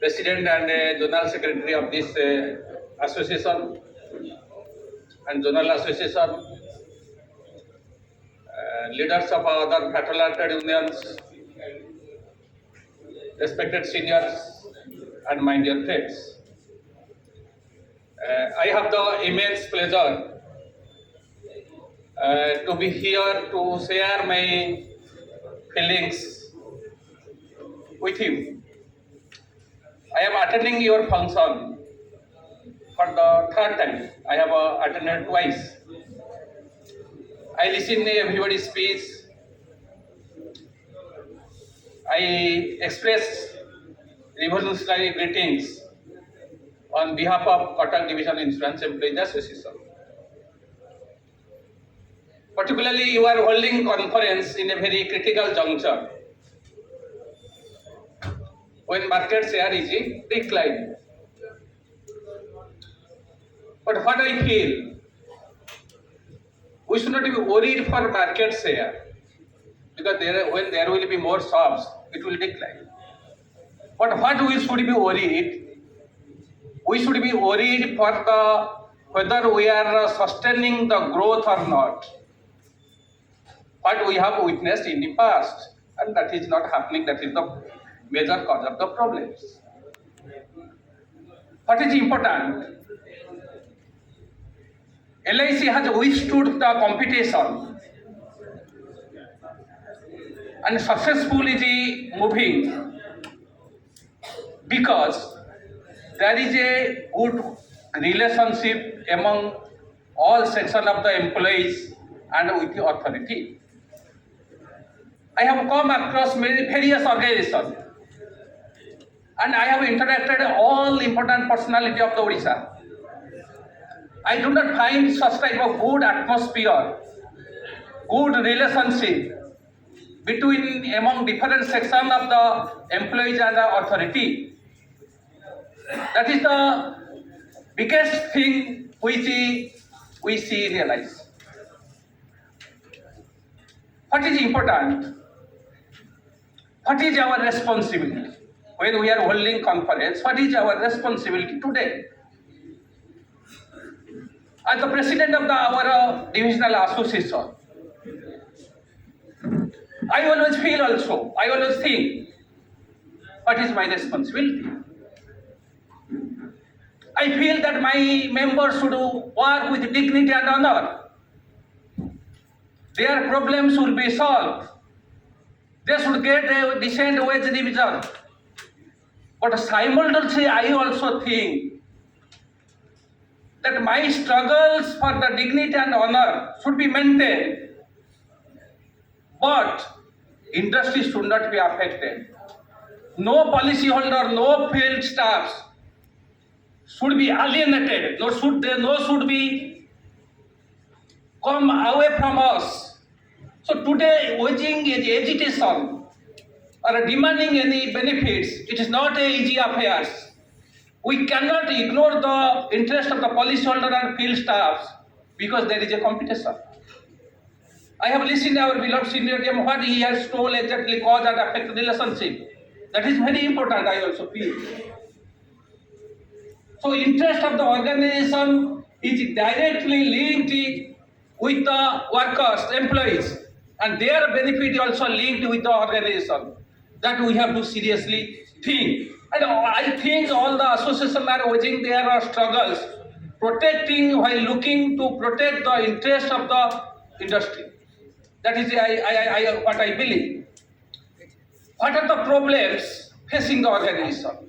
President and General Secretary of this association and Zonal Association, leaders of other fraternal trade unions, respected seniors, and my dear friends. I have the immense pleasure to be here to share my feelings with you. I am attending your function for the third time. I have attended twice. I listen to everybody's speech. I express revolutionary greetings on behalf of Cuttack Division Insurance Employees Association. Particularly, you are holding conference in a very critical juncture when market share is in decline. But what I feel, we should not be worried for market share because when there will be more shops, it will decline. But what we should be worried, we should be worried for whether we are sustaining the growth or not. What we have witnessed in the past, and that is not happening. That is the major cause of the problems. What is important? LIC has withstood the competition and successfully moving because there is a good relationship among all sections of the employees and with the authority. I have come across various organizations and I have interacted with all important personalities of the Odisha. I do not find such type of good atmosphere, good relationship among different sections of the employees and the authority. That is the biggest thing which we realize. What is important? What is our responsibility? When we are holding conference, what is our responsibility today? As the president of our divisional association, I always feel also, I always think, what is my responsibility? I feel that my members should work with dignity and honor. Their problems will be solved. They should get a decent wage revision. But simultaneously, I also think that my struggles for the dignity and honor should be maintained. But industry should not be affected. No policyholder, no field staffs should be alienated. No should be come away from us. So today, waging agitation or demanding any benefits, it is not an easy affair. We cannot ignore the interest of the policyholder and field staffs because there is a competition. I have listened to our beloved senior DM what he has told exactly cause and effect relationship. That is very important, I also feel. So interest of the organization is directly linked with the workers, employees, and their benefit also linked with the organization. That we have to seriously think. And I think all the associations are waging their struggles, protecting while looking to protect the interest of the industry. That is what I believe. What are the problems facing the organization?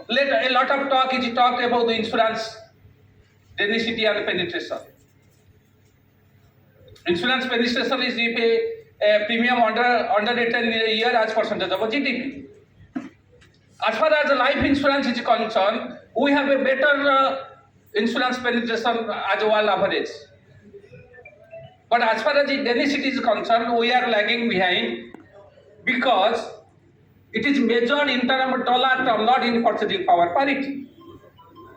A lot of talk is talked about the insurance, density and penetration. Insurance penetration is if a premium underwritten in a year as percentage of GDP. As far as the life insurance is concerned, we have a better insurance penetration as well average. But as far as the density is concerned, we are lagging behind because it is measured in terms of dollar term, not in purchasing power parity.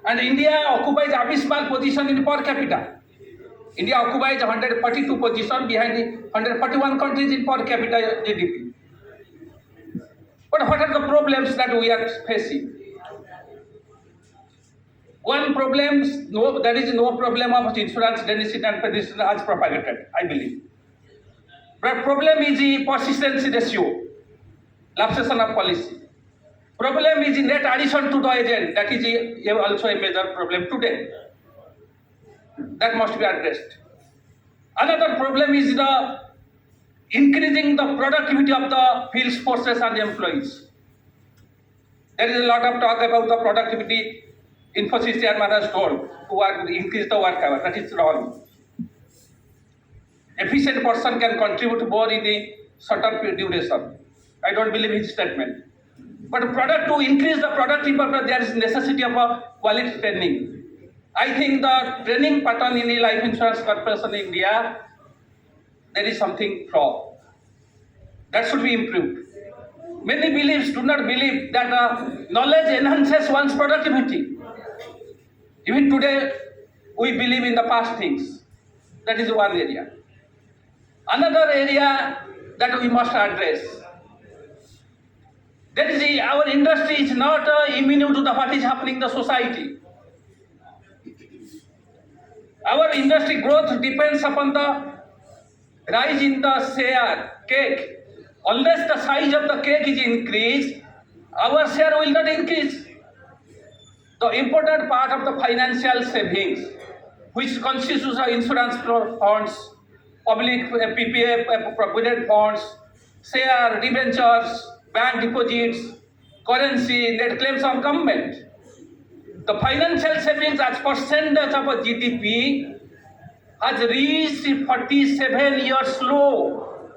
And India occupies abysmal position in per capita. India occupies 142 position behind the 141 countries in per capita GDP. But what are the problems that we are facing? One problem, there is no problem of insurance, deficit and pension as propagated, I believe. But problem is the persistency ratio, lapsation of policy. Problem is the net addition to the agent, that is also a major problem today. That must be addressed. Another problem is the increasing the productivity of the field forces and employees. There is a lot of talk about the productivity. Infosys chairman has told to increase the work hour. That is wrong. Efficient person can contribute more in the shorter duration. I don't believe his statement. But to increase the productivity, there is necessity of a quality training. I think the training pattern in the life insurance corporation in India, there is something wrong. That should be improved. Many do not believe that knowledge enhances one's productivity. Even today, we believe in the past things. That is one area. Another area that we must address. That is our industry is not immune to what is happening in the society. Our industry growth depends upon the rise in the share cake. Unless the size of the cake is increased, our share will not increase. The important part of the financial savings, which consists of insurance funds, public PPF, provident funds, share, debentures, bank deposits, currency, net claims of government. The financial savings as percentage of GDP has reached 47 years low.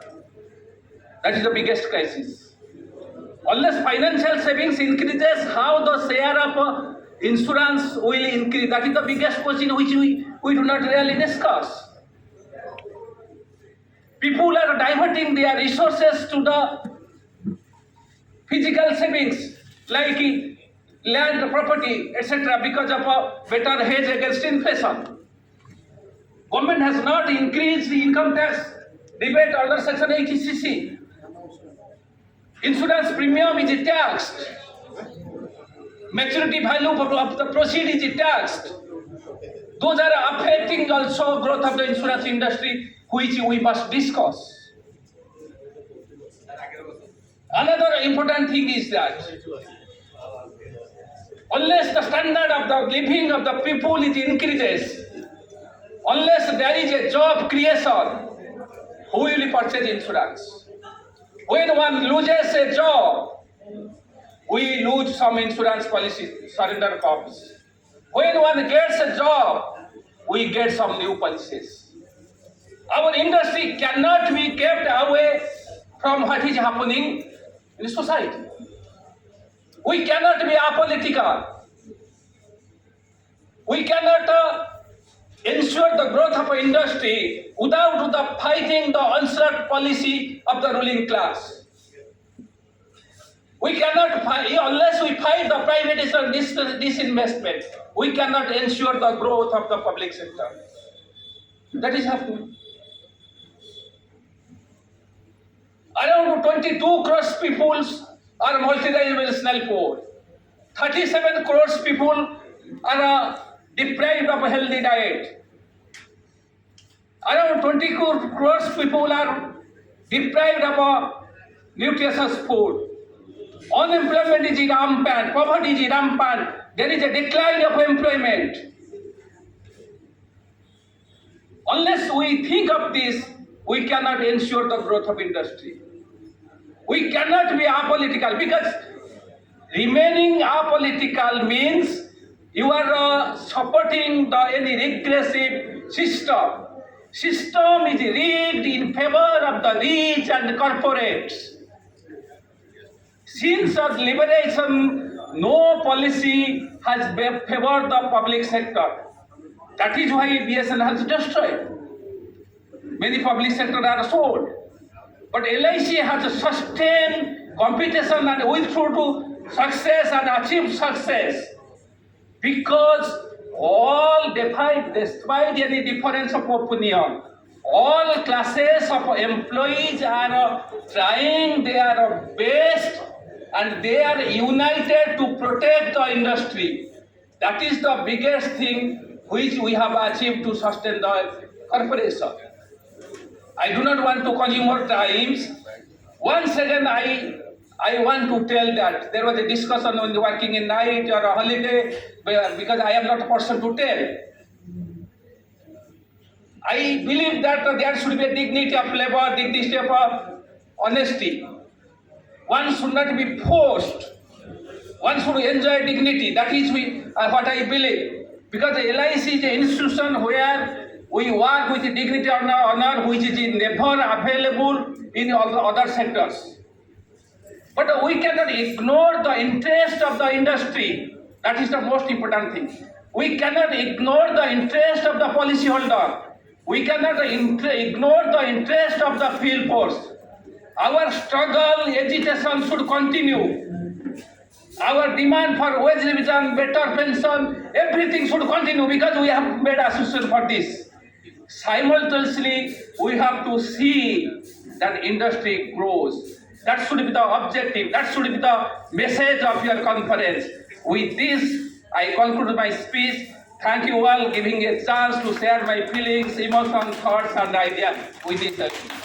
That is the biggest crisis. Unless financial savings increases, how the share of insurance will increase? That is the biggest question which we do not really discuss. People are diverting their resources to the physical savings like land, property, etc. because of a better hedge against inflation. Government has not increased the income tax rebate under Section 80cc. Insurance premium is taxed. Maturity value of the proceed is taxed. Those are affecting also growth of the insurance industry, which we must discuss. Another important thing is that unless the standard of the living of the people is increases, unless there is a job creation, who will purchase insurance? When one loses a job, we lose some insurance policy, surrender costs. When one gets a job, we get some new policies. Our industry cannot be kept away from what is happening in society. We cannot be apolitical. We cannot ensure the growth of an industry without the fighting the onslaught policy of the ruling class. We cannot fight, unless we fight the privatization, disinvestment, we cannot ensure the growth of the public sector. That is happening. Around 22 crores people are multidimensional poor. 37 crores people are deprived of a healthy diet. Around 20 crores people are deprived of a nutritious food. Unemployment is rampant, poverty is rampant, there is a decline of employment. Unless we think of this, we cannot ensure the growth of industry. We cannot be apolitical, because remaining apolitical means you are supporting any regressive system. System is rigged in favor of the rich and corporates. Since our liberation, no policy has favored the public sector. That is why BSN has destroyed. Many public sectors are sold. But LIC has sustained competition and will through to success and achieve success. Because all, despite any difference of opinion, all classes of employees are trying their best and they are united to protect the industry. That is the biggest thing which we have achieved to sustain the corporation. I do not want to consume more times. Once again, I want to tell that there was a discussion on the working in night or a holiday, because I am not a person to tell. I believe that there should be a dignity of labor, dignity of honesty. One should not be forced. One should enjoy dignity. That is what I believe. Because the LIC is an institution where we work with dignity and honor, which is never available in other sectors. But we cannot ignore the interest of the industry. That is the most important thing. We cannot ignore the interest of the policyholder. We cannot ignore the interest of the field force. Our struggle, agitation should continue. Our demand for wage revision, better pension, everything should continue because we have made association for this. Simultaneously, we have to see that industry grows. That should be the objective. That should be the message of your conference. With this, I conclude my speech. Thank you all giving a chance to share my feelings, emotions, thoughts, and ideas with this.